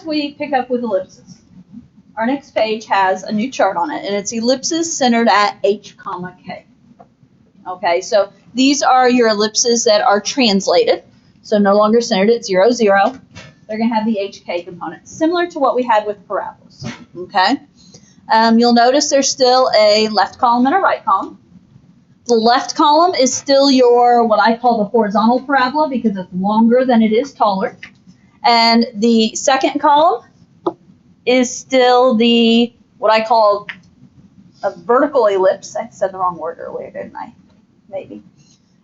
we pick up with ellipses. Our next page has a new chart on it, and it's ellipses centered at h comma k. Okay, so these are your ellipses that are translated, so no longer centered at 0, 0. They're going to have the hk component, similar to what we had with parabolas. Okay, you'll notice there's still a left column and a right column. The left column is still your, what I call the horizontal parabola, because it's longer than it is taller. And the second column is still the, what I call a vertical ellipse. I said the wrong word earlier, didn't I? Maybe.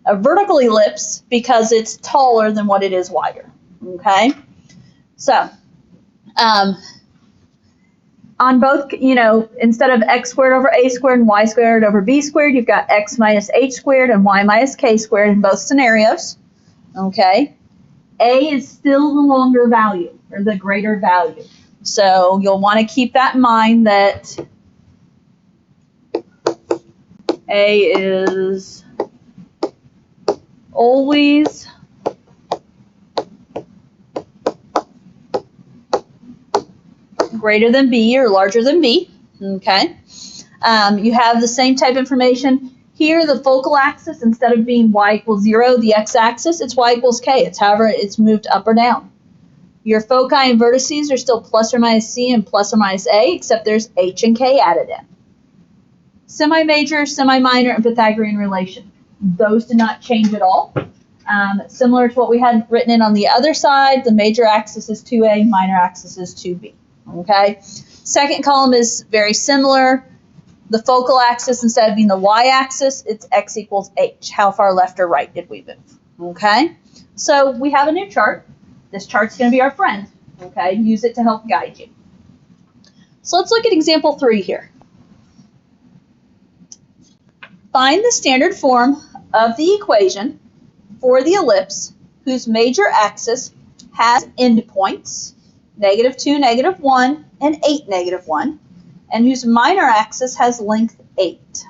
A vertical ellipse because it's taller than what it is wider. Okay? So, on both, instead of x squared over a squared and y squared over b squared, you've got x minus h squared and y minus k squared in both scenarios. Okay? A is still the longer value, or the greater value. So you'll want to keep that in mind, that A is always greater than B or larger than B. Okay. You have the same type of information. Here, the focal axis, instead of being y equals 0, the x-axis, it's y equals k. It's however it's moved up or down. Your foci and vertices are still plus or minus c and plus or minus a, except there's h and k added in. Semi-major, semi-minor, and Pythagorean relation. Those did not change at all. Similar to what we had written in on the other side, the major axis is 2a, minor axis is 2b. Okay? Second column is very similar. The focal axis, instead of being the y-axis, it's x equals h. How far left or right did we move? Okay? So we have a new chart. This chart's going to be our friend. Okay? Use it to help guide you. So let's look at example 3 here. Find the standard form of the equation for the ellipse whose major axis has endpoints, -2, -1, and 8, -1, and whose minor axis has length 8.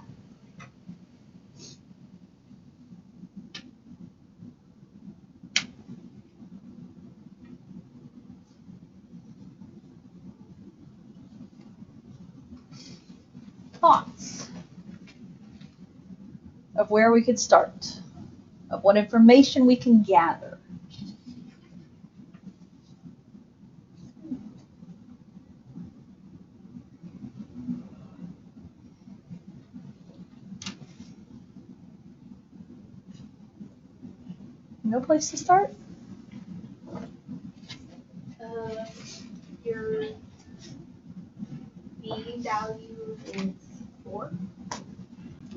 Thoughts of where we could start, of what information we can gather. No place to start? Your B value is 4.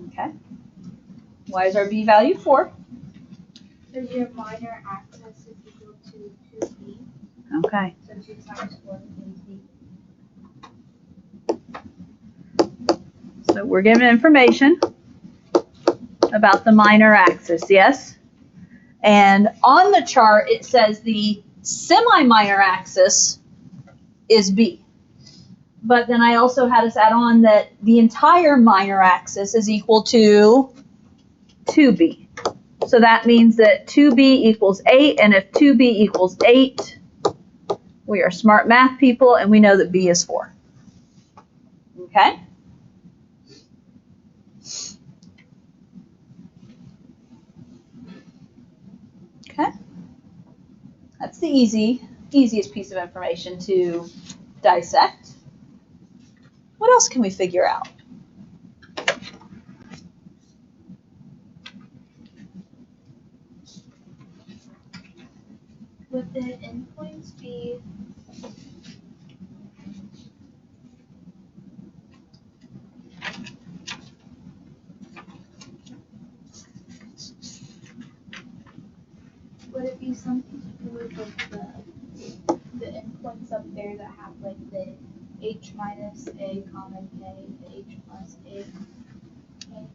Okay. Why is our B value 4? Because your minor axis is equal to 2B. Okay. So 2 times 4 is B. So we're given information about the minor axis, yes? And on the chart, it says the semi-minor axis is B. But then I also had us add on that the entire minor axis is equal to 2B. So that means that 2B equals 8, and if 2B equals 8, we are smart math people, and we know that B is 4. Okay? Okay? That's the easiest piece of information to dissect. What else can we figure out? Would the endpoints be something to do with like the endpoints up there that have like the h minus a comma k, the h plus a k?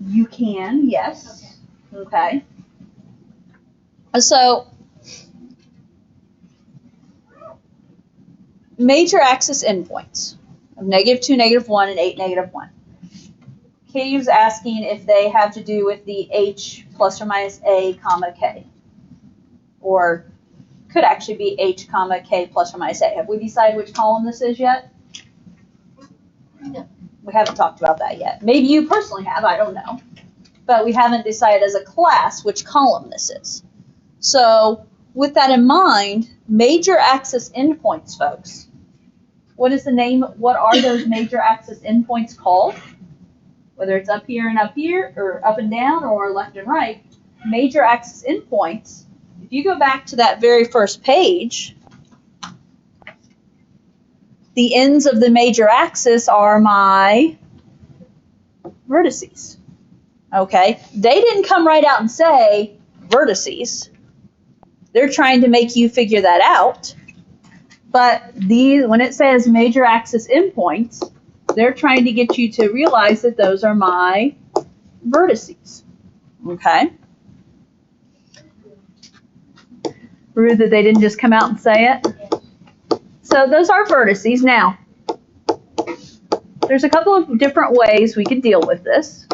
You can, yes. Okay. So, major axis endpoints of -2, -1, and 8, -1. Katie's asking if they have to do with the h plus or minus a comma k, or could actually be h comma k plus or minus a. Have we decided which column this is yet? No. We haven't talked about that yet. Maybe you personally have, I don't know. But we haven't decided as a class which column this is. So with that in mind, major axis endpoints, folks. What is the name? What are those major axis endpoints called? Whether it's up here, or up and down, or left and right, major axis endpoints. If you go back to that very first page, the ends of the major axis are my vertices. Okay? They didn't come right out and say vertices. They're trying to make you figure that out. But when it says major axis endpoints, they're trying to get you to realize that those are my vertices. Okay? Rude that they didn't just come out and say it. So those are vertices. Now, there's a couple of different ways we could deal with this.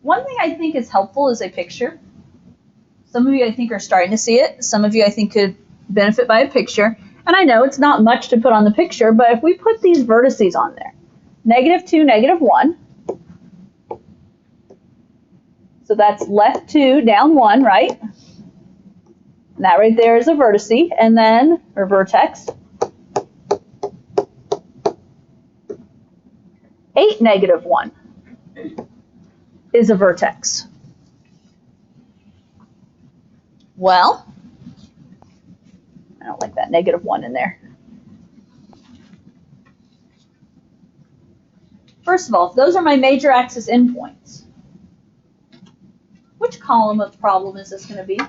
One thing I think is helpful is a picture. Some of you, I think, are starting to see it. Some of you, I think, could benefit by a picture. And I know it's not much to put on the picture, but if we put these vertices on there, -2, -1. So that's left 2, down 1, right? And that right there is a vertice, and then, or vertex. 8, -1 is a vertex. Well, I don't like that -1 in there. First of all, if those are my major axis endpoints, which column of the problem is this going to be?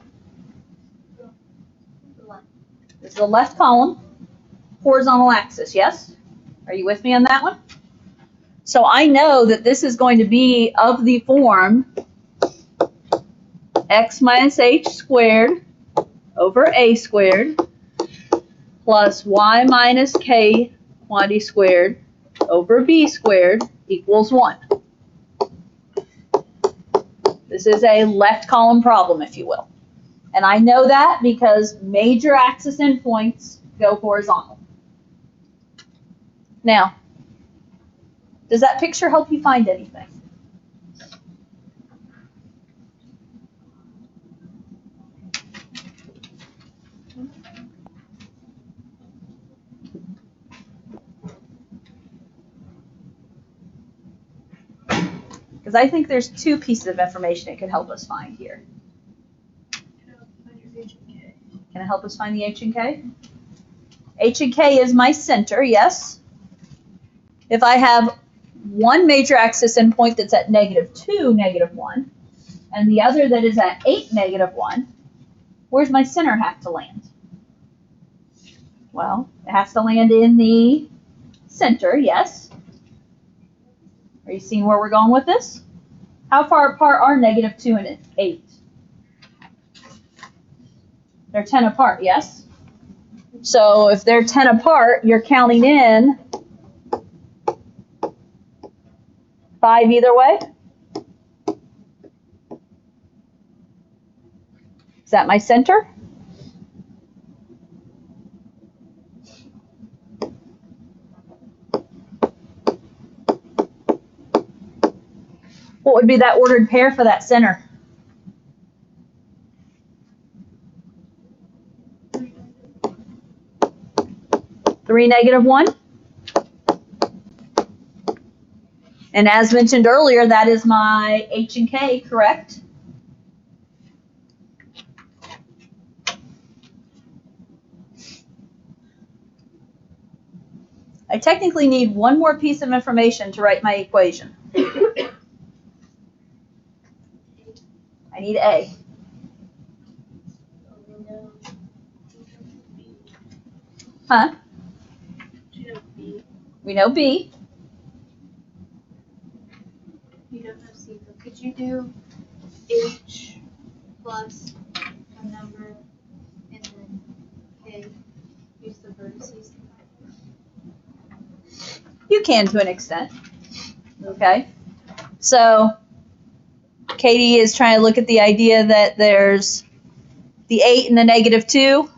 This is the left column, horizontal axis, yes? Are you with me on that one? So I know that this is going to be of the form x minus h squared over a squared plus y minus k quantity squared over b squared equals 1. This is a left column problem, if you will. And I know that because major axis endpoints go horizontal. Now, does that picture help you find anything? Because I think there's two pieces of information it could help us find here. Can it help us find the h and k? H and k is my center, yes. If I have one major axis endpoint that's at -2, -1, and the other that is at 8, -1, where's my center have to land? Well, it has to land in the center, yes. Are you seeing where we're going with this? How far apart are -2 and 8? They're 10 apart, yes? So if they're 10 apart, you're counting in 5 either way? Is that my center? What would be that ordered pair for that center? 3, -1. And as mentioned earlier, that is my h and k, correct? I technically need one more piece of information to write my equation. I need A. Huh? We know B. You don't know C, but could you do H plus a number and then K? Use the vertices. You can to an extent. Okay. So Katie is trying to look at the idea that there's the 8 and the negative 2.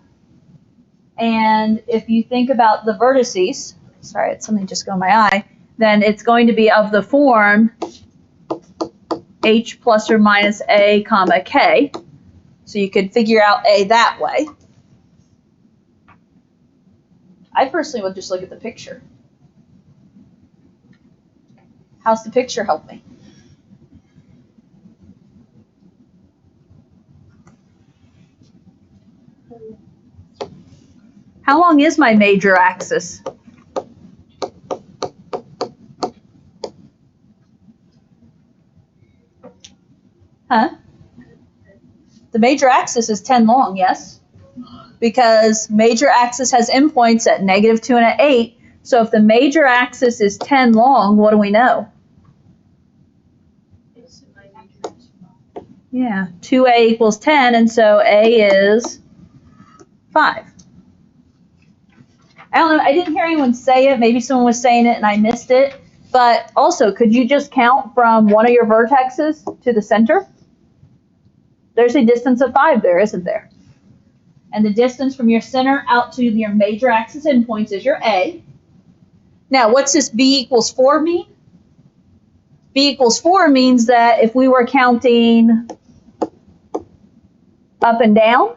And if you think about the vertices, sorry, it's something just go in my eye, then it's going to be of the form h plus or minus a comma k. So you could figure out a that way. I personally would just look at the picture. How's the picture help me? How long is my major axis? Huh? The major axis is 10 long, yes? Because major axis has endpoints at negative 2 and at 8. So if the major axis is 10 long, what do we know? Yeah, 2a equals 10, and so a is 5. I don't know, I didn't hear anyone say it. Maybe someone was saying it and I missed it. But also, could you just count from one of your vertexes to the center? There's a distance of 5 there, isn't there? And the distance from your center out to your major axis endpoints is your a. Now, what's this b equals 4 mean? B equals 4 means that if we were counting up and down,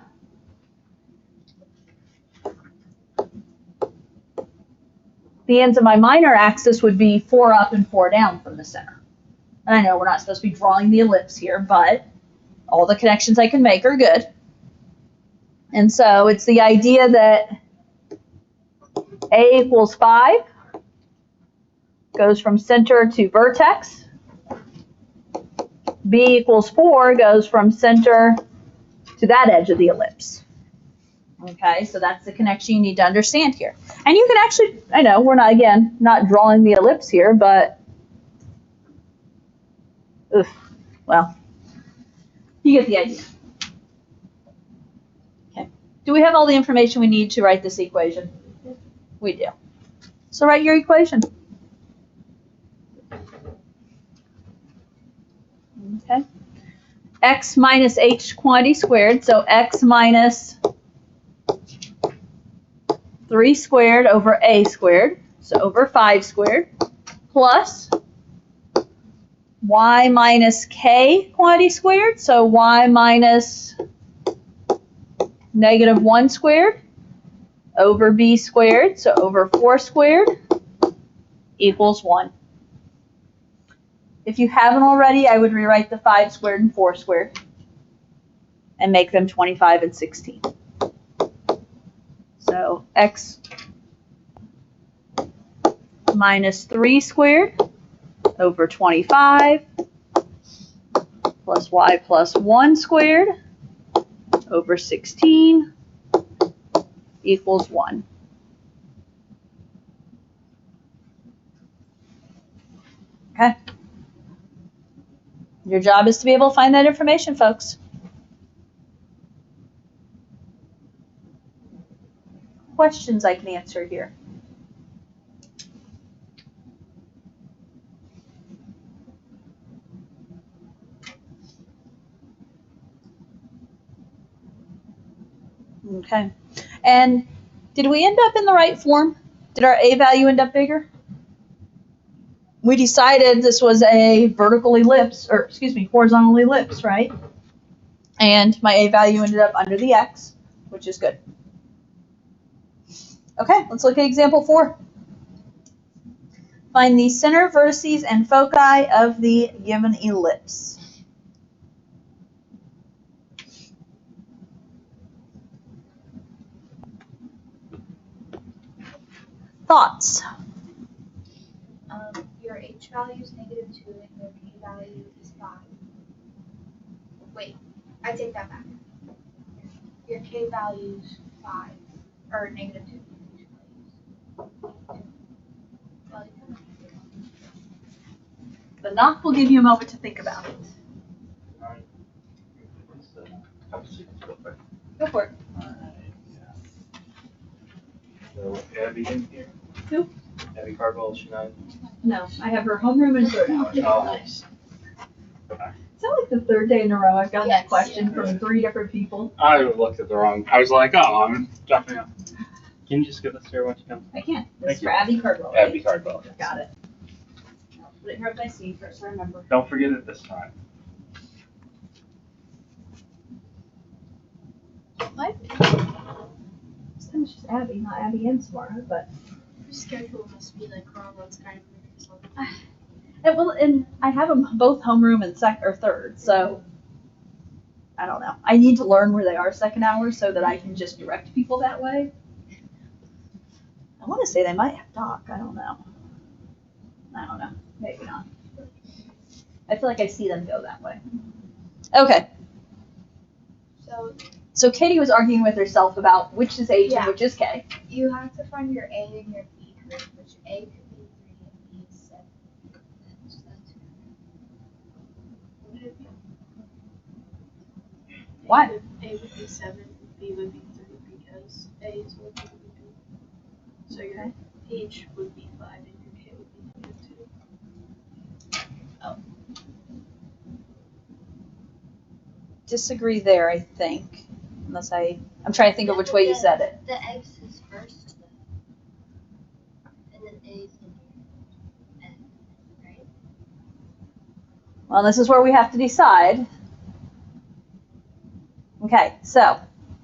the ends of my minor axis would be 4 up and 4 down from the center. And I know we're not supposed to be drawing the ellipse here, but all the connections I can make are good. And so it's the idea that a equals 5 goes from center to vertex. B equals 4 goes from center to that edge of the ellipse. Okay, so that's the connection you need to understand here. And you can actually, I know we're not, again, not drawing the ellipse here, but, well, you get the idea. Okay, do we have all the information we need to write this equation? We do. So write your equation. Okay, x minus h quantity squared, so x minus 3 squared over a squared, so over 5 squared, plus y minus k quantity squared, so y minus negative 1 squared, over b squared, so over 4 squared, equals 1. If you haven't already, I would rewrite the 5 squared and 4 squared and make them 25 and 16. So x minus 3 squared over 25 plus y plus 1 squared over 16 equals 1. Okay. Your job is to be able to find that information, folks. Questions I can answer here. Okay. And did we end up in the right form? Did our a value end up bigger? We decided this was a vertical ellipse, or excuse me, horizontal ellipse, right? And my a value ended up under the x, which is good. Okay, let's look at example 4. Find the center, vertices, and foci of the given ellipse. Thoughts? Your h value is negative 2 and your k value is 5. Wait, I take that back. Your k value is 5, or negative 2. The knock will give you a moment to think about it. Go for it. So Abby in here? Who? Abby Cardwell, she not? No, I have her homeroom and third hour. Oh, nice. Okay. Is that like the third day in a row I've gotten that Yes. question from 3 different people? I looked at the wrong. I was like, oh, I'm jumping up. Can you just give us here once you come? I can. This Thank is for you. Abby Cardwell. Right? Abby Cardwell. Got it. I'll put it here with my seed first, I remember. Don't forget it this time. What? It's just Abby, not Abby and Samara, but. Your schedule must be like Carmen's kind of or something. And I have them both homeroom and third, so I don't know. I need to learn where they are second hour so that I can just direct people that way. I want to say they might have doc. I don't know. Maybe not. I feel like I see them go that way. Okay. So Katie was arguing with herself about which is H Yeah. and which is K. You have to find your A and your B group, which A could be 3 and B is 7. Why? A would be 7, B would be 3 because A is what B would be. So your H would be 5 and your K would be -2. Disagree there, I think. Unless I'm trying to think of which way you said it. The X is first, though. And then A is in your N, right? Well, this is where we have to decide. Okay, so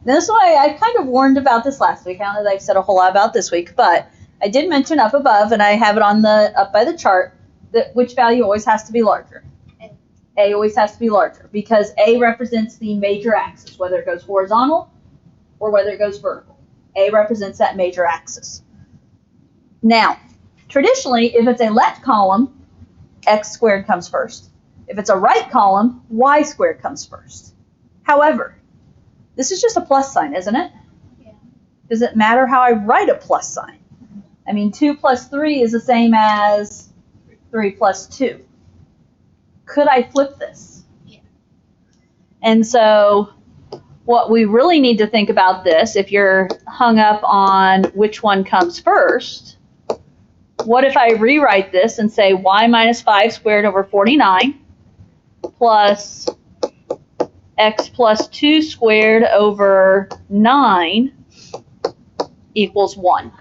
this way I kind of warned about this last week. I don't know that I've said a whole lot about this week, but I did mention up above, and I have it on the up by the chart, that which value always has to be larger. A always has to be larger because A represents the major axis, whether it goes horizontal or whether it goes vertical. A represents that major axis. Now, traditionally, if it's a left column, x squared comes first. If it's a right column, y squared comes first. However, this is just a plus sign, isn't it? Yeah. Does it matter how I write a plus sign? I mean, 2 plus 3 is the same as 3 plus 2. Could I flip this? Yeah. And so what we really need to think about this, if you're hung up on which one comes first, what if I rewrite this and say y minus 5 squared over 49 plus x plus 2 squared over 9 equals 1.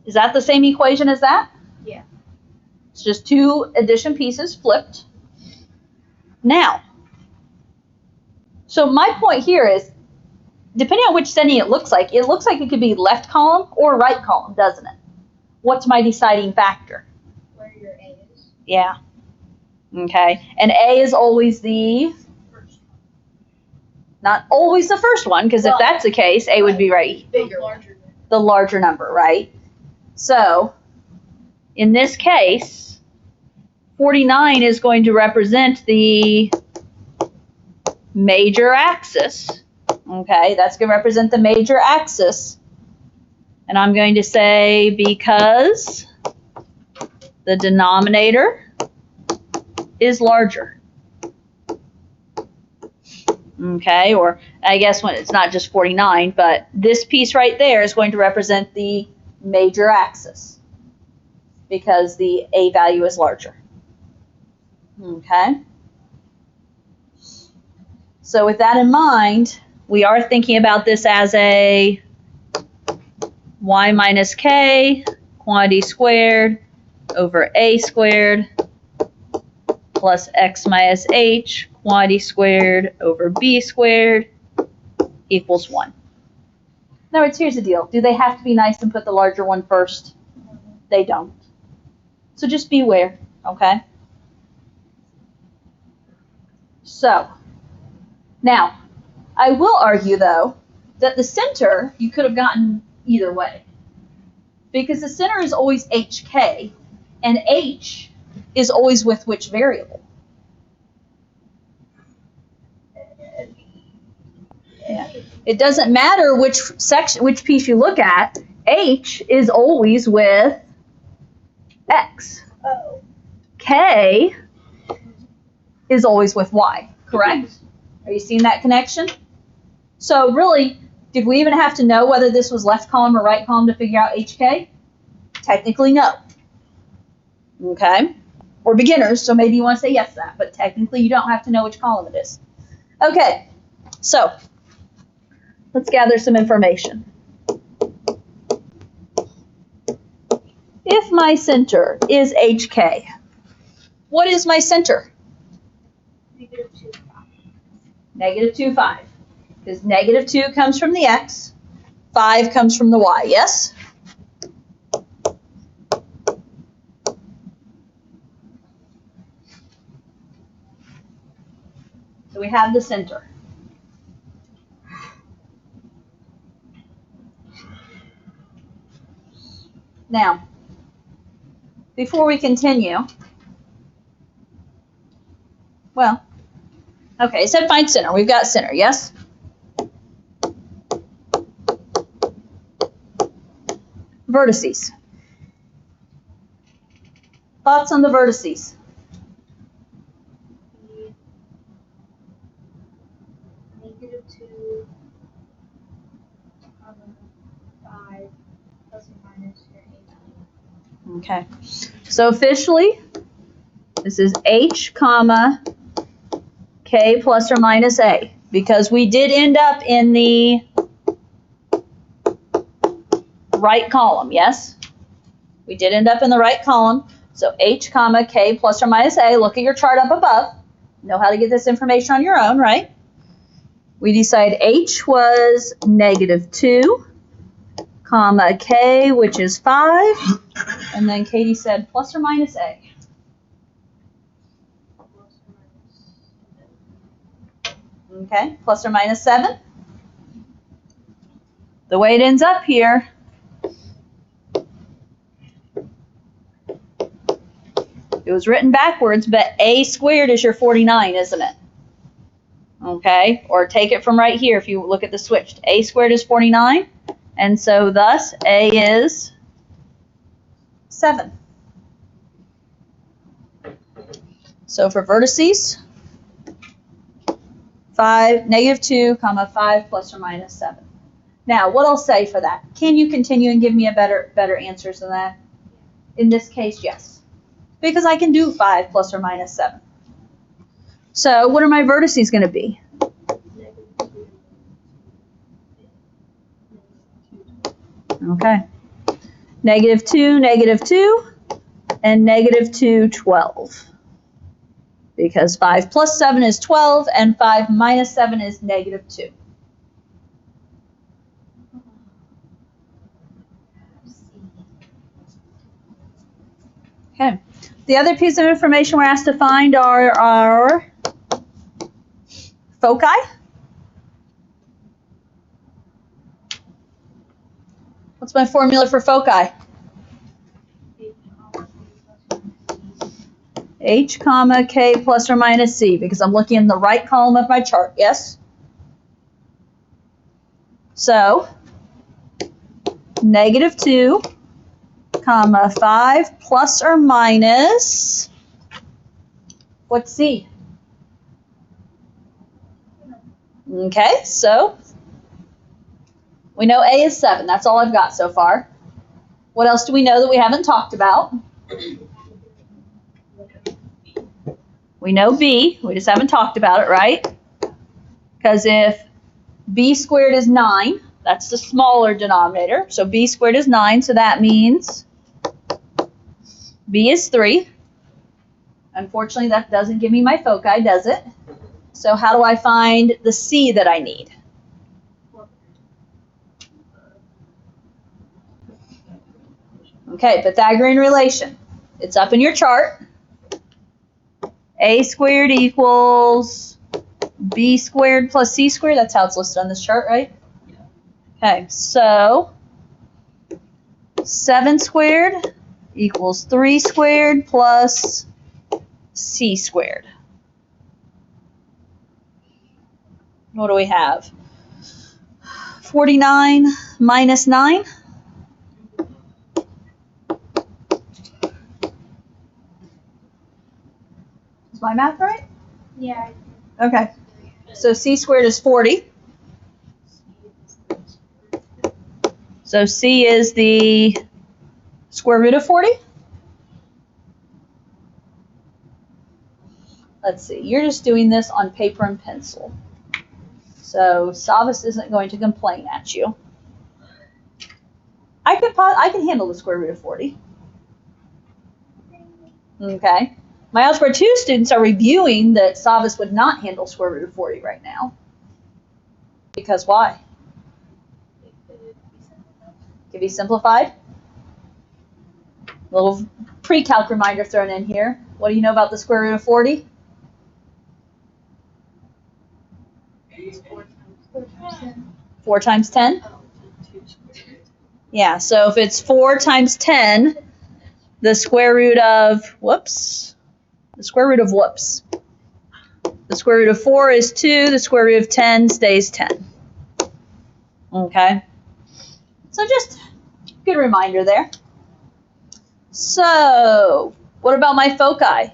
Is that the same equation as that? Yeah. It's just 2 addition pieces flipped. Now, so my point here is, depending on which setting it looks like it could be left column or right column, doesn't it? What's my deciding factor? Where your A is. Yeah. Okay. And A is always the, First not always the first one, because if Well, that's the case, A would be right, Bigger larger. the larger number, right? So, in this case, 49 is going to represent the major axis. Okay, that's going to represent the major axis. And I'm going to say because the denominator is larger. Okay, or I guess when it's not just 49, but this piece right there is going to represent the major axis because the A value is larger. Okay. So with that in mind, we are thinking about this as a y minus k quantity squared over A squared plus x minus h quantity squared over B squared equals 1. In other words, here's the deal. Do they have to be nice and put the larger one first? They don't. So just beware, okay? So, now, I will argue, though, that the center you could have gotten either way. Because the center is always hk, and h is always with which variable? Yeah. It doesn't matter which piece you look at, h is always with x. Oh. K is always with y, correct? Are you seeing that connection? So really, did we even have to know whether this was left column or right column to figure out HK? Technically, no. Okay? Or beginners, so maybe you want to say yes to that, but technically you don't have to know which column it is. Okay, so let's gather some information. If my center is HK, what is my center? -2, 5. -2, 5. Because -2 comes from the X, 5 comes from the Y, yes? So we have the center. Now, before we continue, well, okay, it said find center. We've got center, yes? Vertices. Thoughts on the vertices? -2, 5, plus or minus your A value. Okay. So officially, this is H, comma, K plus or minus A, because we did end up in the right column, yes? We did end up in the right column. So H, comma, K plus or minus A. Look at your chart up above. Know how to get this information on your own, right? We decided H was -2, comma, K, which is 5. And then Katie said plus or minus A. Okay, plus or minus 7. The way it ends up here, it was written backwards, but A squared is your 49, isn't it? Okay, or take it from right here if you look at the switched. A squared is 49, and so thus A is 7. So for vertices, -2, comma 5 plus or minus 7. Now, what I'll say for that, can you continue and give me a better answers than that? In this case, yes. Because I can do 5 plus or minus 7. So what are my vertices going to be? Okay. -2, -2, and -2, 12. Because 5 plus 7 is 12, and 5 minus 7 is -2. Okay. The other piece of information we're asked to find are our foci. What's my formula for foci? H, comma, K plus or minus C, because I'm looking in the right column of my chart, yes? So, -2, comma, 5 plus or minus, what's C? Okay, so we know A is 7. That's all I've got so far. What else do we know that we haven't talked about? We know B. We just haven't talked about it, right? Because if B squared is 9, that's the smaller denominator. So B squared is 9, so that means B is 3. Unfortunately, that doesn't give me my foci, does it? So how do I find the C that I need? Okay, Pythagorean relation. It's up in your chart. A squared equals B squared plus C squared. That's how it's listed on this chart, right? Okay, so 7 squared equals 3 squared plus C squared. What do we have? 49 minus 9. Is my math right? Yeah. Okay. So C squared is 40. So C is the square root of 40. let's see, you're just doing this on paper and pencil. So Savas isn't going to complain at you. I can handle the square root of 40. Okay. My Algebra 2 students are reviewing that Savas would not handle square root of 40 right now. Because why? Can be simplified. Little pre-calc reminder thrown in here. What do you know about the square root of 40? It's 4 times 10. 4 times 10? Oh, 2 square root. Yeah, so if it's 4 times 10, the square root of, the square root of 4 is 2, the square root of 10 stays 10. Okay? So just good reminder there. So, what about my foci?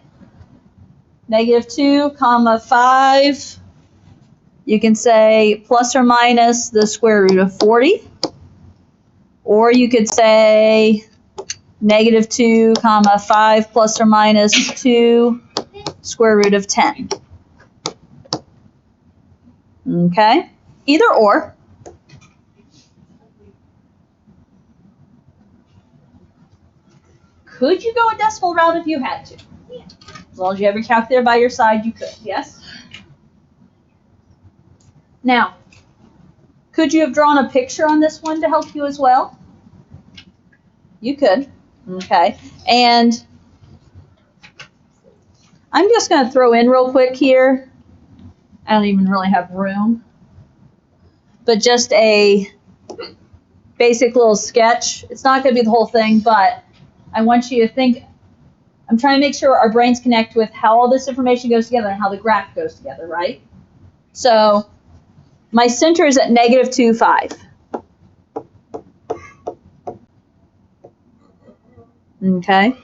-2, 5. You can say plus or minus the square root of 40. Or you could say -2, 5 plus or minus 2 square root of 10. Okay? Either or. Could you go a decimal route if you had to? Yeah. As long as you have your calculator by your side, you could, yes? Now, could you have drawn a picture on this one to help you as well? You could. Okay. And I'm just going to throw in real quick here. I don't even really have room. But just a basic little sketch. It's not going to be the whole thing, but I want you to think. I'm trying to make sure our brains connect with how all this information goes together and how the graph goes together, right? So my center is at -2, 5. Okay,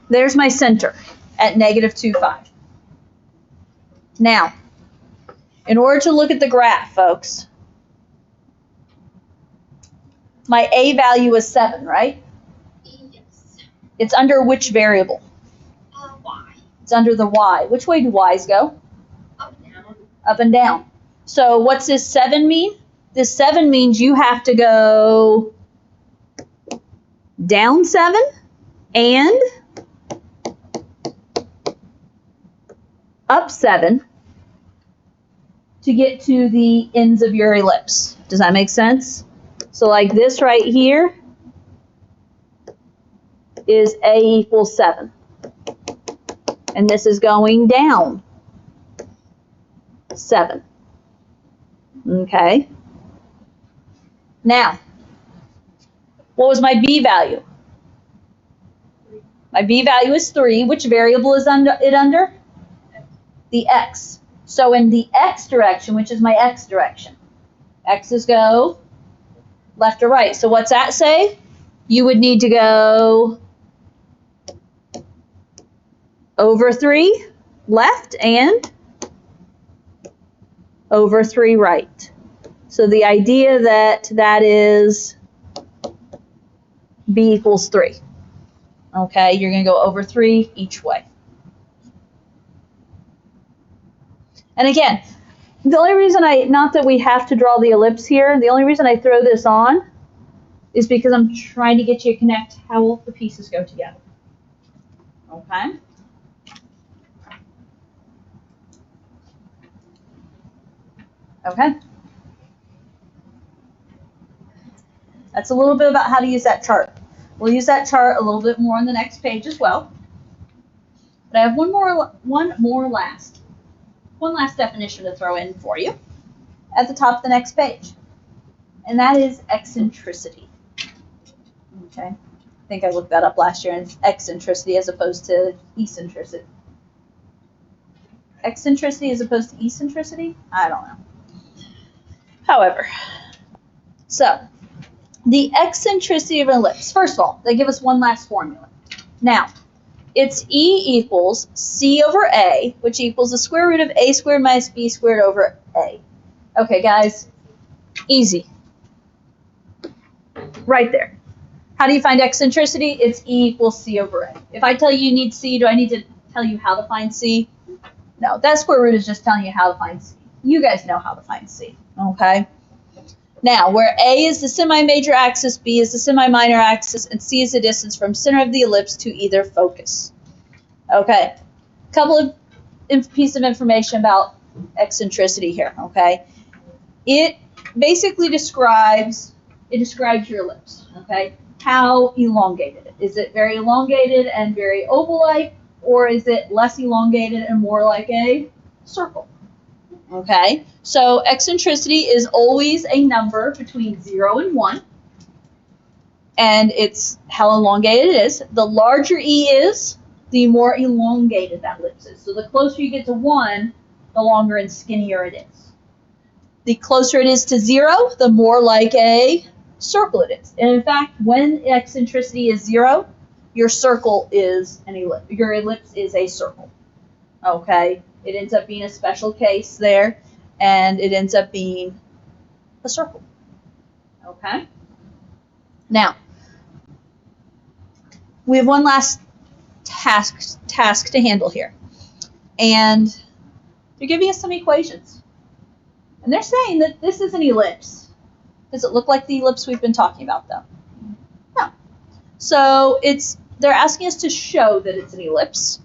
there's my center at -2, 5. Now, in order to look at the graph, folks, my A value is 7, right? Yes. It's under which variable? Y. It's under the Y. Which way do Y's go? Up, down. Up and down. So what's this 7 mean? This 7 means you have to go down 7 and up 7 to get to the ends of your ellipse. Does that make sense? So like this right here is A equals 7. And this is going down 7. Okay. Now, what was my B value? My B value is 3. Which variable is it under? The X. So in the X direction, which is my X direction, X's go left or right. So what's that say? You would need to go over 3 left and over 3 right. So the idea that is B equals 3. Okay, you're going to go over 3 each way. And again, the only reason not that we have to draw the ellipse here, the only reason I throw this on is because I'm trying to get you to connect how the pieces go together. Okay? Okay. That's a little bit about how to use that chart. We'll use that chart a little bit more on the next page as well. But I have one last definition to throw in for you at the top of the next page. And that is eccentricity. Okay. I think I looked that up last year, and it's eccentricity as opposed to eccentricity. Eccentricity as opposed to eccentricity? I don't know. However, so the eccentricity of an ellipse. First of all, they give us one last formula. Now, it's E equals C over A, which equals the square root of A squared minus B squared over A. Okay, guys, easy. Right there. How do you find eccentricity? It's E equals C over A. If I tell you you need C, do I need to tell you how to find C? No, that square root is just telling you how to find C. You guys know how to find C, okay? Now, where A is the semi-major axis, B is the semi-minor axis, and C is the distance from center of the ellipse to either focus. Okay, couple of pieces of information about eccentricity here, okay? It basically describes your ellipse, okay? How elongated it is. Is it very elongated and very oval-like, or is it less elongated and more like a circle? Okay, so eccentricity is always a number between 0 and 1, and it's how elongated it is. The larger E is, the more elongated that ellipse is. So the closer you get to 1, the longer and skinnier it is. The closer it is to 0, the more like a circle it is. And in fact, when eccentricity is 0, your circle is an ellipse. Your ellipse is a circle. Okay? It ends up being a special case there, and it ends up being a circle. Okay? Now, we have one last task to handle here. And they're giving us some equations. And they're saying that this is an ellipse. Does it look like the ellipse we've been talking about, though? No. So they're asking us to show that it's an ellipse,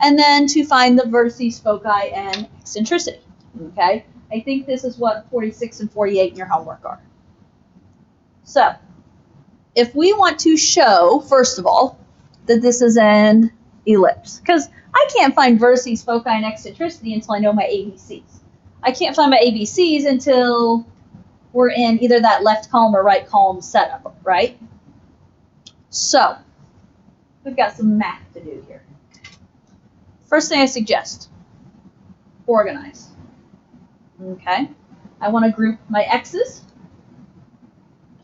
and then to find the vertices, foci, and eccentricity. Okay? I think this is what 46 and 48 in your homework are. So, if we want to show, first of all, that this is an ellipse, because I can't find vertices, foci, and eccentricity until I know my ABCs. I can't find my ABCs until we're in either that left column or right column setup, right? So, we've got some math to do here. First thing I suggest, organize. Okay, I want to group my x's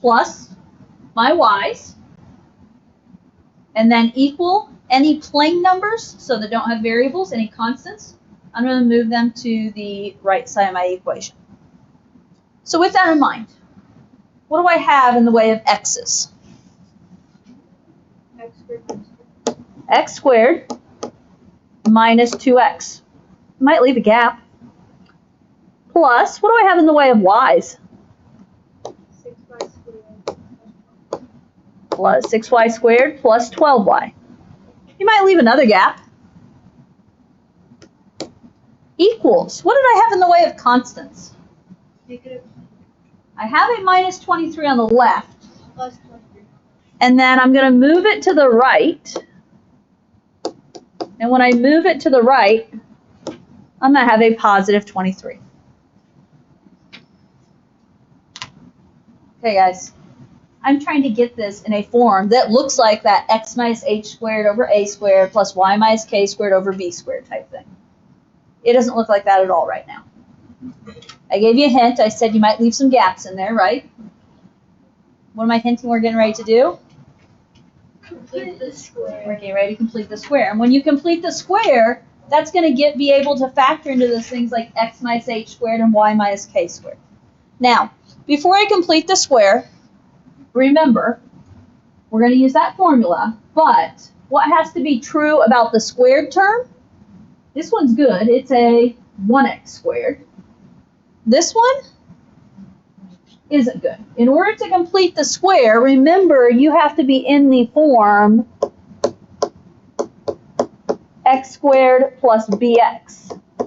plus my y's, and then equal any plane numbers, so that don't have variables, any constants. I'm going to move them to the right side of my equation. So with that in mind, what do I have in the way of x's? X squared minus 2x. Might leave a gap. Plus, what do I have in the way of y's? 6y squared. Plus 6y squared plus 12y. You might leave another gap. Equals. What did I have in the way of constants? Negative I have a minus 23 on the left, plus 23. and then I'm going to move it to the right. And when I move it to the right, I'm going to have a positive 23. Okay, guys. I'm trying to get this in a form that looks like that x minus h squared over a squared plus y minus k squared over b squared type thing. It doesn't look like that at all right now. I gave you a hint. I said you might leave some gaps in there, right? What am I hinting we're getting ready to do? Complete the square. We're getting ready to complete the square. And when you complete the square, that's going to be able to factor into those things like x minus h squared and y minus k squared. Now, before I complete the square, remember, we're going to use that formula, but what has to be true about the squared term? This one's good. It's a 1x squared. This one isn't good. In order to complete the square, remember you have to be in the form x squared plus bx. I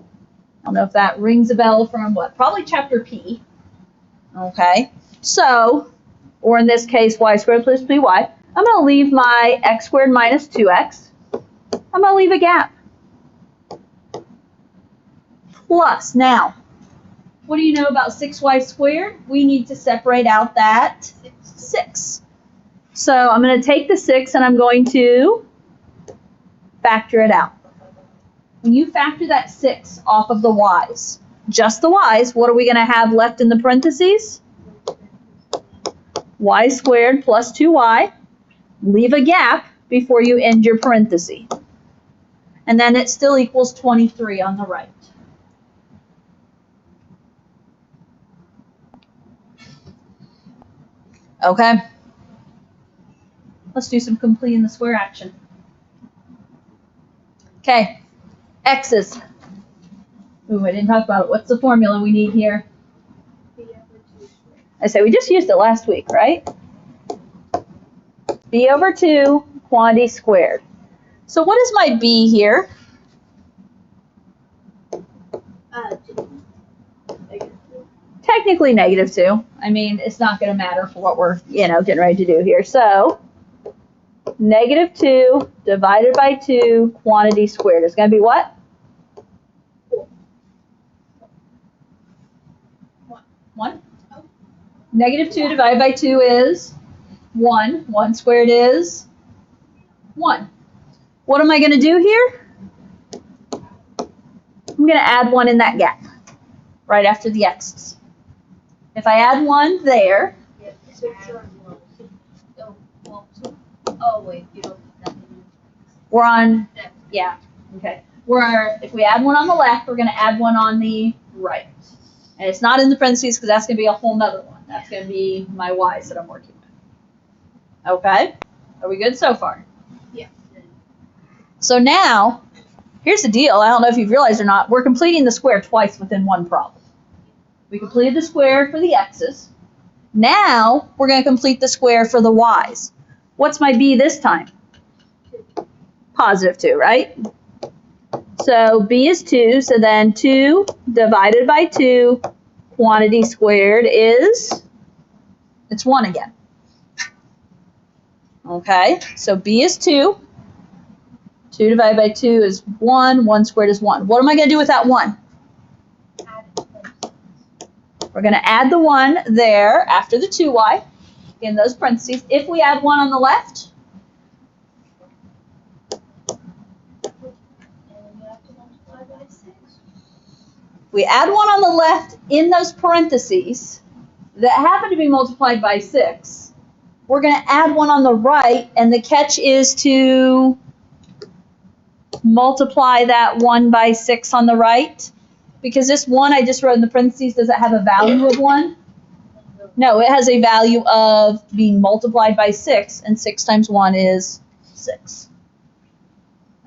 don't know if that rings a bell from what? Probably chapter P. Okay. So, or in this case, y squared plus by. I'm going to leave my x squared minus 2x. I'm going to leave a gap. Plus, now, what do you know about 6y squared? We need to separate out that 6. So I'm going to take the 6 and I'm going to factor it out. When you factor that 6 off of the y's, just the y's, what are we going to have left in the parentheses? Y squared plus 2y. Leave a gap before you end your parenthesis. And then it still equals 23 on the right. Okay, let's do some completing the square action. Okay, x's. Ooh, I didn't talk about it. What's the formula we need here? B over 2 squared. I said we just used it last week, right? B over 2 quantity squared. So what is my B here? 2. Negative 2. Technically negative 2. I mean, it's not going to matter for what we're, getting ready to do here. So negative 2 divided by 2 quantity squared is going to be what? 1. Negative 2 divided by 2 is 1. 1 squared is 1. What am I going to do here? I'm going to add 1 in that gap, right after the x's. If I add 1 there, Yeah, 6 or 1. Oh, well, oh wait, you don't put that in. we're on, That. yeah, okay. If we add 1 on the left, we're going to add 1 on the right. And it's not in the parentheses because that's going to be a whole nother one. That's going to be my y's that I'm working with. Okay? Are we good so far? Yeah. So now, here's the deal. I don't know if you've realized or not. We're completing the square twice within one problem. We completed the square for the x's. Now, we're going to complete the square for the y's. What's my b this time? Positive 2, right? So b is 2, so then 2 divided by 2 quantity squared is, it's 1 again. Okay, so b is 2. 2 divided by 2 is 1. 1 squared is 1. What am I going to do with that 1? Add it to We're going to add the 1 there after the 2y in those parentheses. If we add 1 on the left, and you have to multiply by 6. we add 1 on the left in those parentheses that happen to be multiplied by 6. We're going to add 1 on the right, and the catch is to multiply that 1 by 6 on the right. Because this 1 I just wrote in the parentheses, does it have a value of 1? No, it has a value of being multiplied by 6, and 6 times 1 is 6.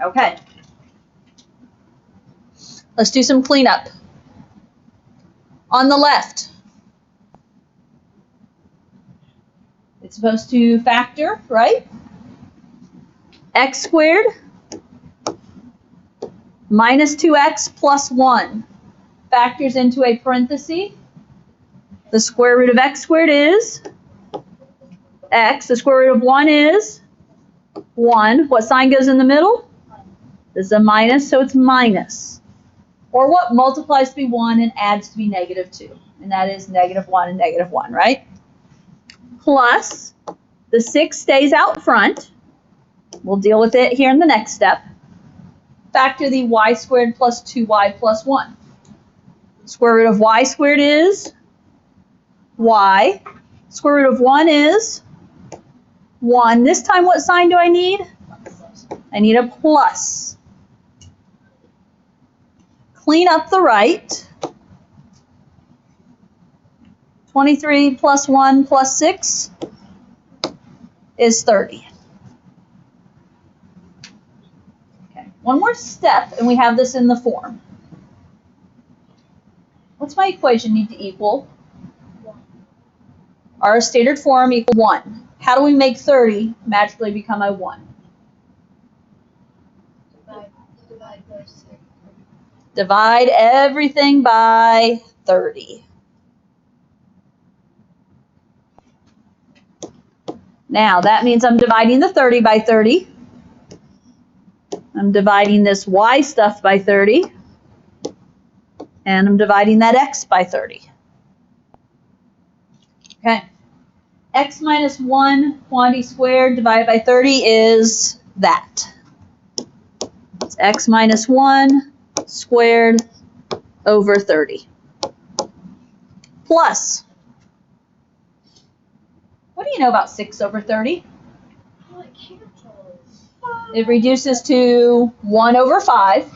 Okay. Let's do some cleanup. On the left, it's supposed to factor, right? X squared minus 2x plus 1 factors into a parenthesis. The square root of x squared is x. The square root of 1 is 1. What sign goes in the middle? This is a minus, so it's minus. Or what multiplies to be 1 and adds to be negative 2. And that is negative 1 and negative 1, right? Plus, the 6 stays out front. We'll deal with it here in the next step. Factor the y squared plus 2y plus 1. Square root of y squared is y. Square root of 1 is 1. This time, what sign do I need? I need a plus. Clean up the right. 23 plus 1 plus 6 is 30. Okay, one more step, and we have this in the form. What's my equation need to equal? Our standard form equals 1. How do we make 30 magically become a 1? Divide by 6. Divide everything by 30. Now, that means I'm dividing the 30 by 30. I'm dividing this y stuff by 30. And I'm dividing that x by 30. Okay. X minus 1 quantity squared divided by 30 is that. It's x minus 1 squared over 30. Plus, what do you know about 6 over 30? Well, it cancels. It reduces to 1 over 5.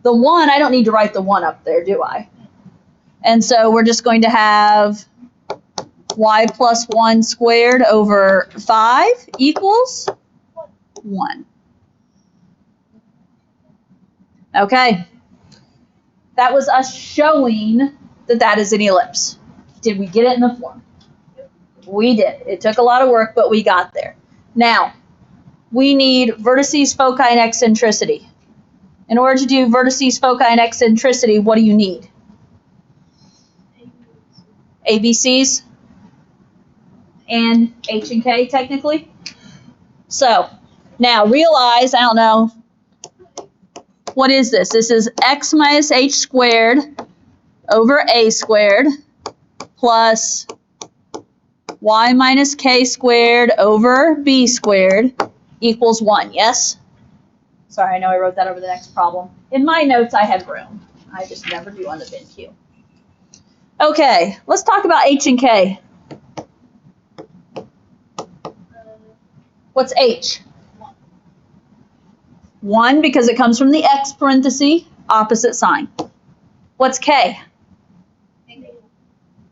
The 1, I don't need to write the 1 up there, do I? And so we're just going to have y plus 1 squared over 5 equals 1. Okay. That was us showing that that is an ellipse. Did we get it in the form? We did. It took a lot of work, but we got there. Now, we need vertices, foci, and eccentricity. In order to do vertices, foci, and eccentricity, what do you need? ABCs and H and K, technically. So, now realize, I don't know, what is this? This is x minus h squared over a squared plus y minus k squared over b squared equals 1, yes? Sorry, I know I wrote that over the next problem. In my notes, I have room. I just never do on the VinQ. Okay, let's talk about h and k. What's h? 1 because it comes from the x parenthesis, opposite sign. What's k?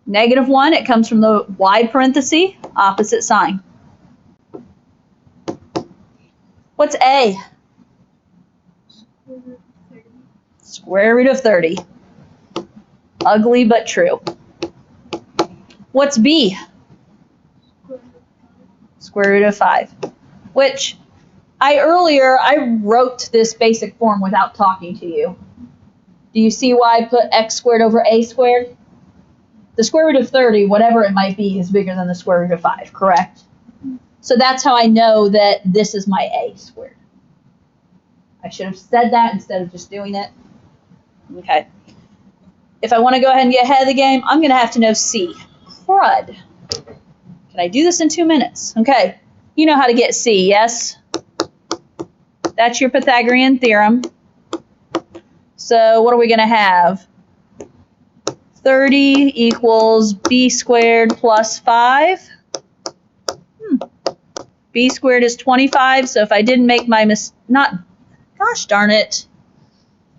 Negative 1, it comes from the y parenthesis, opposite sign. What's a? Square root of 30. Ugly but true. What's b? Square root of 5. Which, I wrote this basic form without talking to you. Do you see why I put x squared over a squared? The square root of 30, whatever it might be, is bigger than the square root of 5, correct? So that's how I know that this is my a squared. I should have said that instead of just doing it. Okay. If I want to go ahead and get ahead of the game, I'm going to have to know c. Crud. Can I do this in 2 minutes? Okay. You know how to get c, yes? That's your Pythagorean theorem. So what are we going to have? 30 equals b squared plus 5. B squared is 25, so if I didn't make my gosh darn it.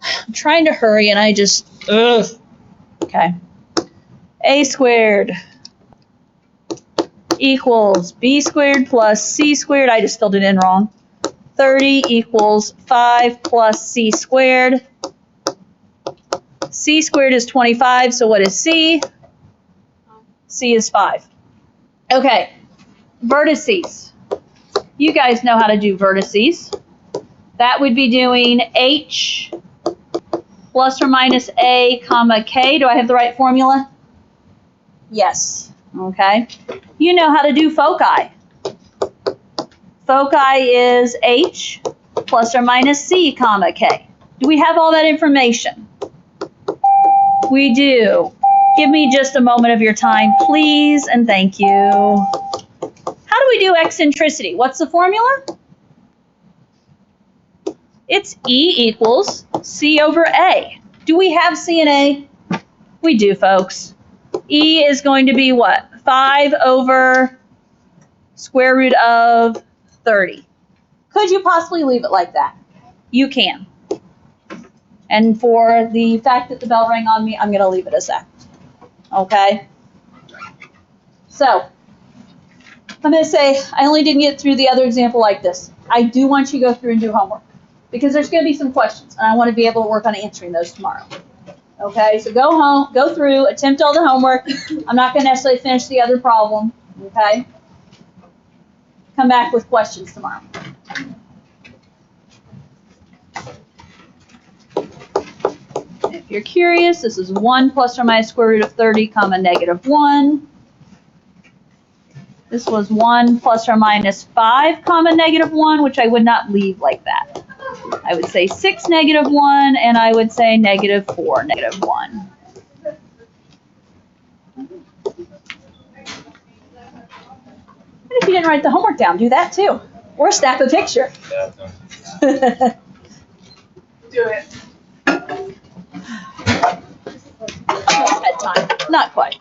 I'm trying to hurry and I just, Okay. A squared equals b squared plus c squared. I just filled it in wrong. 30 equals 5 plus c squared. C squared is 25, so what is c? C is 5. Okay, vertices. You guys know how to do vertices. That would be doing h plus or minus a comma k. Do I have the right formula? Yes. Okay. You know how to do foci. Foci is h plus or minus c comma k. Do we have all that information? We do. Give me just a moment of your time, please, and thank you. How do we do eccentricity? What's the formula? It's E equals C over A. Do we have C and A? We do, folks. E is going to be what? 5 over square root of 30. Could you possibly leave it like that? You can. And for the fact that the bell rang on me, I'm going to leave it as that. Okay? So, I'm going to say I only didn't get through the other example like this. I do want you to go through and do homework because there's going to be some questions, and I want to be able to work on answering those tomorrow. Okay? So go home, go through, attempt all the homework. I'm not going to necessarily finish the other problem. Okay? Come back with questions tomorrow. If you're curious, this is 1 plus or minus square root of 30 comma negative 1. This was 1 plus or minus 5 comma negative 1, which I would not leave like that. I would say 6 negative 1, and I would say negative 4 negative 1. And if you didn't write the homework down, do that too. Or snap a picture. Do it. Almost bedtime. Not quite.